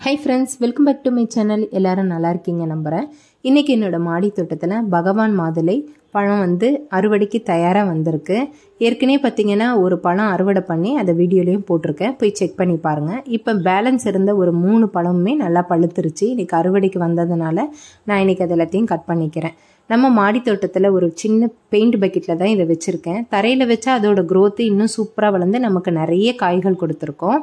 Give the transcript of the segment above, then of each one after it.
Hi friends, welcome back to my channel. எல்லாரும் நல்லா இருக்கீங்க நம்புறேன். இன்னைக்கு என்னோட மாடி தோட்டத்துல பகவான் மாதுளை பழம் அறுவடைக்கு தயாரா வந்திருக்கு. ஏற்கனவே பாத்தீங்கன்னா ஒரு பழம் அறுவடை பண்ணி அத வீடியோலயும் போட்டுருக்கேன். போய் செக் பண்ணி பாருங்க. இப்போ பேலன்ஸ் இருந்த ஒரு 3 பழமுமே நல்லா பழுத்துருச்சு. இன்னைக்கு அறுவடைக்கு வந்ததனால நான் இன்னைக்கு அத எல்லாத்தையும் கட் பண்ணிக்கிறேன். நம்ம மாடி தோட்டத்துல ஒரு சின்ன பெயிண்ட் பக்கெட்ல தான் இதை வச்சிருக்கேன். தரையில வச்சா அதோட growth இன்னும் சூப்பரா வளர்ந்து நமக்கு நிறைய காய்கள் கொடுத்துருக்கோம்.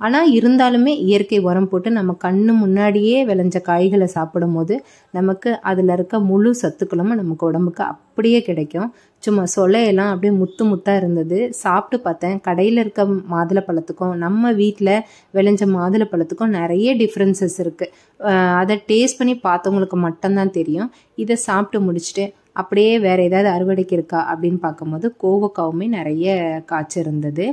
ஆனா இருந்தாலுமே இயற்கை உரம் போட்டு நம்ம கண்ணு முன்னாடியே விளைஞ்ச காய்களை சாப்பிடும்போது நமக்கு அதுல இருக்க முழு சத்துக்களும் நமக்கு உடம்புக்கு அப்படியே கிடைக்கும். சும்மா சொலையெல்லாம் அப்படியே முத்து முத்தா இருந்தது. சாப்பிட்டு பார்த்தேன். கடையில இருக்க மாதுளை பழத்துக்கும் நம்ம வீட்டில் விளைஞ்ச மாதுளை பழத்துக்கும் நிறைய டிஃப்ரென்சஸ் இருக்கு. அதை டேஸ்ட் பண்ணி பார்த்தவங்களுக்கு மட்டும்தான் தெரியும். இதை சாப்பிட்டு முடிச்சுட்டு அப்படியே வேற ஏதாவது அறுவடைக்கு இருக்கா அப்படின்னு பார்க்கும்போது கோவக்காவுமே நிறைய காய்ச்சி இருந்தது.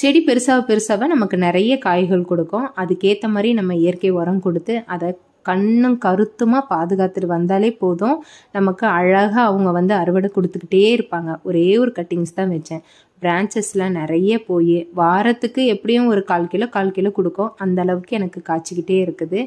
செடி பெருசாக நமக்கு நிறைய காய்கள் கொடுக்கும். அதுக்கேற்ற மாதிரி நம்ம இயற்கை உரம் கொடுத்து அதை கண்ணும் கருத்துமா பாதுகாத்துட்டு வந்தாலே போதும். நமக்கு அழகா அவங்க அறுவடை கொடுத்துக்கிட்டே இருப்பாங்க. ஒரே ஒரு கட்டிங்ஸ் தான் வச்சேன். பிரான்ச்சஸ்லாம் நிறைய போய் வாரத்துக்கு எப்படியும் ஒரு 1/4 கிலோ கொடுக்கும். அந்த அளவுக்கு எனக்கு காய்ச்சிக்கிட்டே இருக்குது.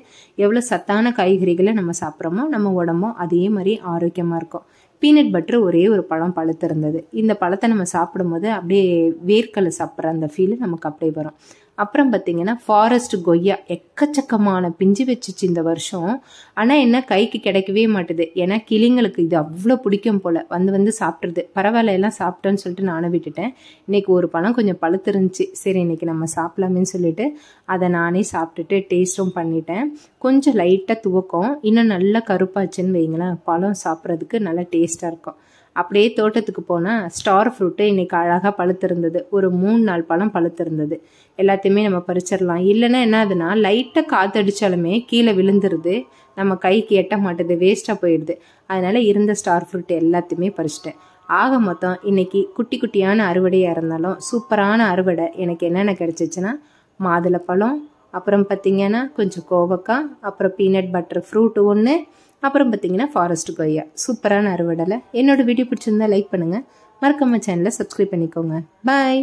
எவ்வளோ சத்தான காய்கறிகளை நம்ம சாப்பிட்றோமோ நம்ம உடம்பும் அதே மாதிரி ஆரோக்கியமாக இருக்கும். பீனட் பட்டர் ஒரே ஒரு பழம் பழுத்து இருந்தது. இந்த பழத்தை நம்ம சாப்பிடும்போது அப்படியே வேர்க்கலை சாப்பிட்ற அந்த ஃபீல் நமக்கு அப்படியே வரும். அப்புறம் பார்த்தீங்கன்னா ஃபாரஸ்ட் கொய்யா எக்கச்சக்கமான பிஞ்சு வச்சுச்சு இந்த வருஷம். ஆனால் என்ன கைக்கு கிடைக்கவே மாட்டுது. ஏன்னா கிளிங்களுக்கு இது அவ்வளோ பிடிக்கும் போல் வந்து சாப்பிட்றது. பரவாயில்ல எல்லாம் சாப்பிட்டோன்னு சொல்லிட்டு நானும் விட்டுட்டேன். இன்னைக்கு ஒரு பழம் கொஞ்சம் பழுத்து இருந்துச்சு. சரி இன்னைக்கு நம்ம சாப்பிடலாமேன்னு சொல்லிட்டு அதை நானே சாப்பிட்டுட்டு டேஸ்ட்டும் பண்ணிட்டேன். கொஞ்சம் லைட்டாக துவக்கம். இன்னும் நல்லா கருப்பாச்சுன்னு வைங்களேன், பழம் சாப்பிட்றதுக்கு நல்லா டேஸ்ட்டாக இருக்கும். அப்படியே தோட்டத்துக்கு போனால் ஸ்டார் ஃப்ரூட்டு இன்னைக்கு அழகாக பழுத்திருந்தது. ஒரு 3-4 பழம் பழுத்திருந்தது. எல்லாத்தையுமே நம்ம பறிச்சிடலாம். இல்லைன்னா என்ன ஆகுதுன்னா லைட்டாக காற்றடிச்சாலுமே கீழே விழுந்துருது. நம்ம கைக்கு எட்ட மாட்டுது, வேஸ்ட்டாக போயிடுது. அதனால இருந்த ஸ்டார் ஃப்ரூட் எல்லாத்தையுமே பறிச்சிட்டேன். ஆக மொத்தம் இன்னைக்கு குட்டி குட்டியான அறுவடையாக இருந்தாலும் சூப்பரான அறுவடை. எனக்கு என்னென்ன கிடைச்சிச்சுன்னா மாதுளை பழம், அப்புறம் பார்த்தீங்கன்னா கொஞ்சம் கோவக்காய், அப்புறம் பீனட் பட்டர் ஃப்ரூட் ஒன்று, அப்புறம் பார்த்தீங்கன்னா ஃபாரஸ்ட் கொய்யா. சூப்பரான அறுவடை. என்னோட வீடியோ பிடிச்சிருந்தா லைக் பண்ணுங்க. மறக்காம சேனலை சப்ஸ்கிரைப் பண்ணிக்கோங்க. பாய்.